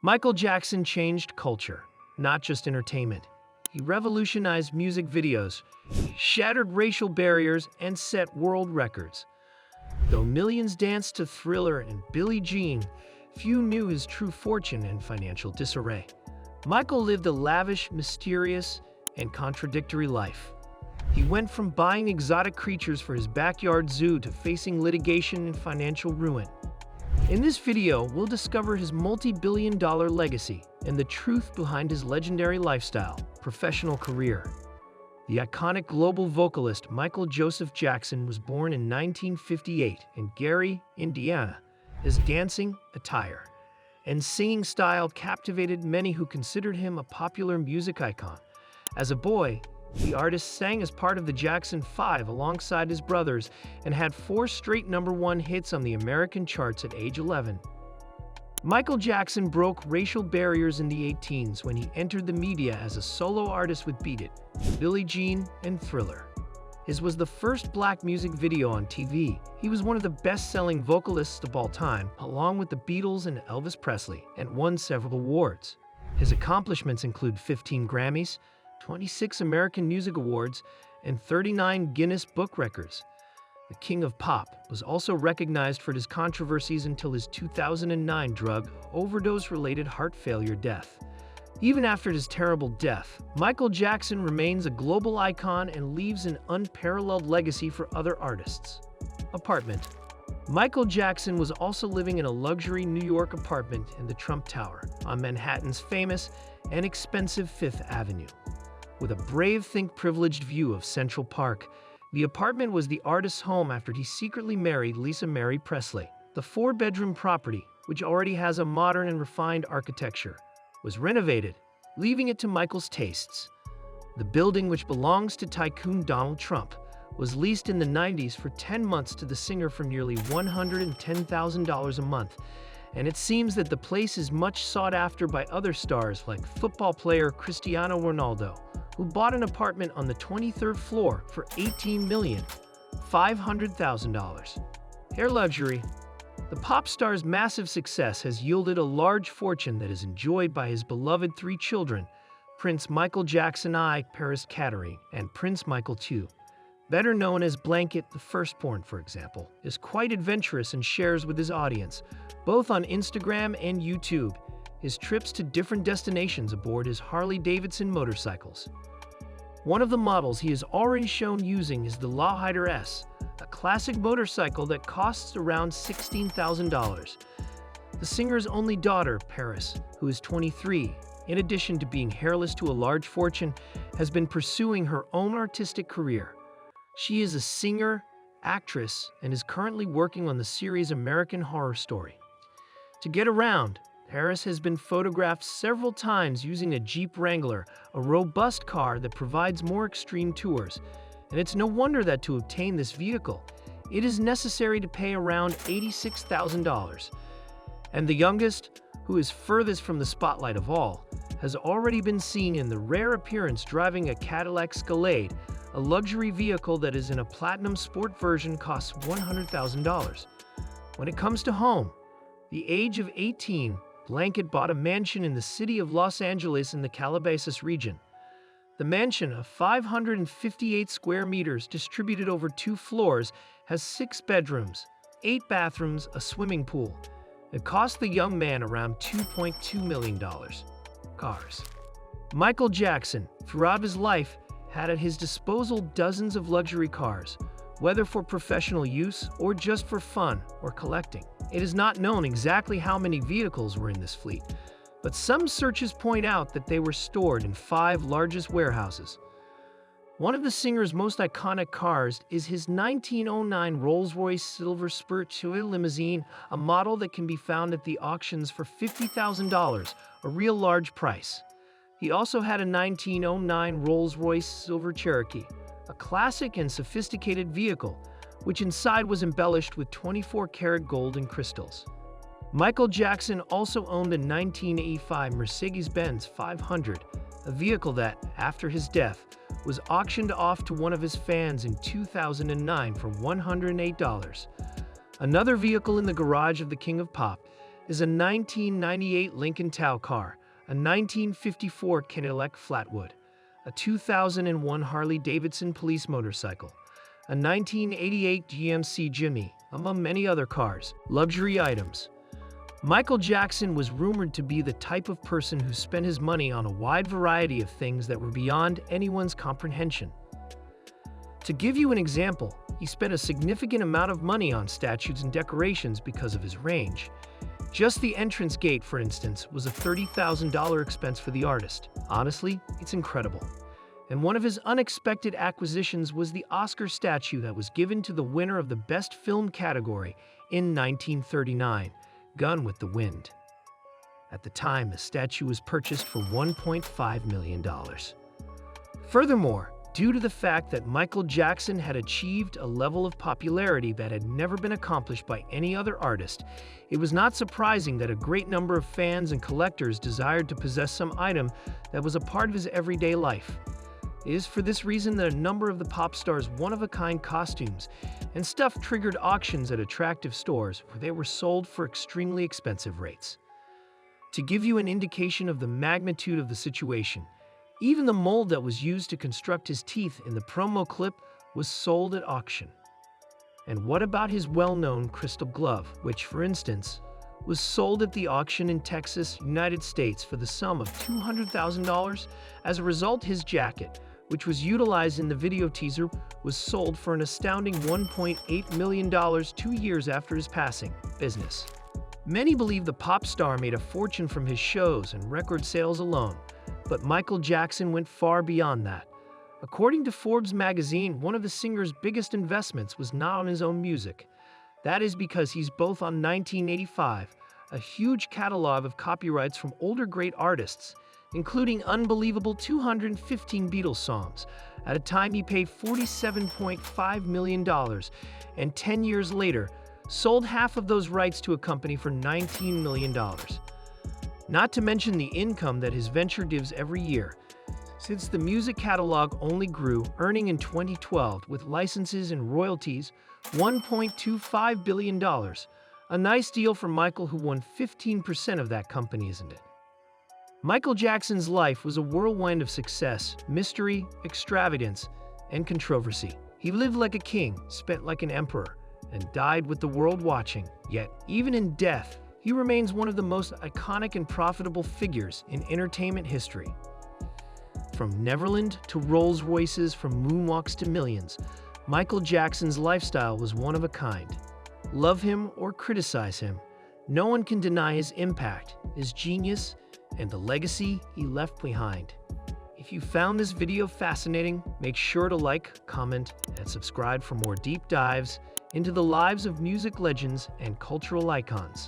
Michael Jackson changed culture, not just entertainment. He revolutionized music videos, shattered racial barriers, and set world records. Though millions danced to Thriller and Billie Jean, few knew his true fortune and financial disarray. Michael lived a lavish, mysterious, and contradictory life. He went from buying exotic creatures for his backyard zoo to facing litigation and financial ruin. In this video, we'll discover his multi-billion-dollar legacy and the truth behind his legendary lifestyle, professional career. The iconic global vocalist Michael Joseph Jackson was born in 1958 in Gary, Indiana. His dancing, attire, and singing style captivated many who considered him a popular music icon. As a boy, the artist sang as part of the Jackson 5 alongside his brothers and had 4 straight #1 hits on the American charts at age 11. Michael Jackson broke racial barriers in the 18s when he entered the media as a solo artist with Beat It, Billie Jean, and Thriller. His was the first black music video on TV. He was one of the best-selling vocalists of all time, along with the Beatles and Elvis Presley, and won several awards. His accomplishments include 15 Grammys, 26 American Music Awards, and 39 Guinness Book Records. The King of Pop was also recognized for his controversies until his 2009 drug overdose-related heart failure death. Even after his terrible death, Michael Jackson remains a global icon and leaves an unparalleled legacy for other artists. Apartment. Michael Jackson was also living in a luxury New York apartment in the Trump Tower on Manhattan's famous and expensive Fifth Avenue. With a brave, privileged view of Central Park, the apartment was the artist's home after he secretly married Lisa Marie Presley. The 4-bedroom property, which already has a modern and refined architecture, was renovated, leaving it to Michael's tastes. The building, which belongs to tycoon Donald Trump, was leased in the 90s for 10 months to the singer for nearly $110,000 a month, and it seems that the place is much sought after by other stars like football player Cristiano Ronaldo, who bought an apartment on the 23rd floor for $18,500,000. Hair luxury. The pop star's massive success has yielded a large fortune that is enjoyed by his beloved 3 children, Prince Michael Jackson I, Paris Catherine, and Prince Michael II. Better known as Blanket, the firstborn, for example, is quite adventurous and shares with his audience, both on Instagram and YouTube, his trips to different destinations aboard his Harley-Davidson motorcycles. One of the models he has already shown using is the Lowrider S, a classic motorcycle that costs around $16,000. The singer's only daughter, Paris, who is 23, in addition to being hairless to a large fortune, has been pursuing her own artistic career. She is a singer, actress, and is currently working on the series American Horror Story. To get around, Paris has been photographed several times using a Jeep Wrangler, a robust car that provides more extreme tours. And it's no wonder that to obtain this vehicle, it is necessary to pay around $86,000. And the youngest, who is furthest from the spotlight of all, has already been seen in the rare appearance driving a Cadillac Escalade, a luxury vehicle that is in a platinum sport version costs $100,000. When it comes to home, the age of 18, Blanket bought a mansion in the city of Los Angeles in the Calabasas region. The mansion, of 558 square meters distributed over 2 floors, has 6 bedrooms, 8 bathrooms, a swimming pool. It cost the young man around $2.2 million. Cars. Michael Jackson, throughout his life, had at his disposal dozens of luxury cars, whether for professional use or just for fun or collecting. It is not known exactly how many vehicles were in this fleet, but some searches point out that they were stored in 5 largest warehouses. One of the singer's most iconic cars is his 1909 Rolls-Royce Silver Spur limousine, a model that can be found at the auctions for $50,000, a real large price. He also had a 1909 Rolls-Royce Silver Cherokee, a classic and sophisticated vehicle, which inside was embellished with 24-karat gold and crystals. Michael Jackson also owned a 1985 Mercedes-Benz 500, a vehicle that, after his death, was auctioned off to one of his fans in 2009 for $108. Another vehicle in the garage of the King of Pop is a 1998 Lincoln Tow car, a 1954 Cadillac Flatwood, a 2001 Harley-Davidson police motorcycle, a 1988 GMC Jimmy, among many other cars. Luxury items. Michael Jackson was rumored to be the type of person who spent his money on a wide variety of things that were beyond anyone's comprehension. To give you an example, he spent a significant amount of money on statues and decorations because of his range. Just the entrance gate, for instance, was a $30,000 expense for the artist. Honestly, it's incredible. And one of his unexpected acquisitions was the Oscar statue that was given to the winner of the Best Film category in 1939, Gone with the Wind. At the time, the statue was purchased for $1.5 million. Furthermore, due to the fact that Michael Jackson had achieved a level of popularity that had never been accomplished by any other artist, it was not surprising that a great number of fans and collectors desired to possess some item that was a part of his everyday life. It is for this reason that a number of the pop stars' one-of-a-kind costumes and stuff triggered auctions at attractive stores where they were sold for extremely expensive rates. To give you an indication of the magnitude of the situation, even the mold that was used to construct his teeth in the promo clip was sold at auction. And what about his well-known crystal glove, which, for instance, was sold at the auction in Texas, United States for the sum of $200,000? As a result, his jacket, which was utilized in the video teaser, was sold for an astounding $1.8 million 2 years after his passing. Business. Many believe the pop star made a fortune from his shows and record sales alone, but Michael Jackson went far beyond that. According to Forbes magazine, one of the singer's biggest investments was not on his own music. That is because he's both on 1985, a huge catalog of copyrights from older great artists, including unbelievable 215 Beatles songs. At a time, he paid $47.5 million, and 10 years later, sold half of those rights to a company for $19 million. Not to mention the income that his venture gives every year, since the music catalog only grew, earning in 2012, with licenses and royalties, $1.25 billion. A nice deal for Michael, who won 15% of that company, isn't it? Michael Jackson's life was a whirlwind of success, mystery, extravagance, and controversy. He lived like a king, spent like an emperor, and died with the world watching. Yet, even in death, he remains one of the most iconic and profitable figures in entertainment history. From Neverland to Rolls-Royces, from moonwalks to millions, Michael Jackson's lifestyle was one of a kind. Love him or criticize him, no one can deny his impact, his genius, and the legacy he left behind. If you found this video fascinating, make sure to like, comment, and subscribe for more deep dives into the lives of music legends and cultural icons.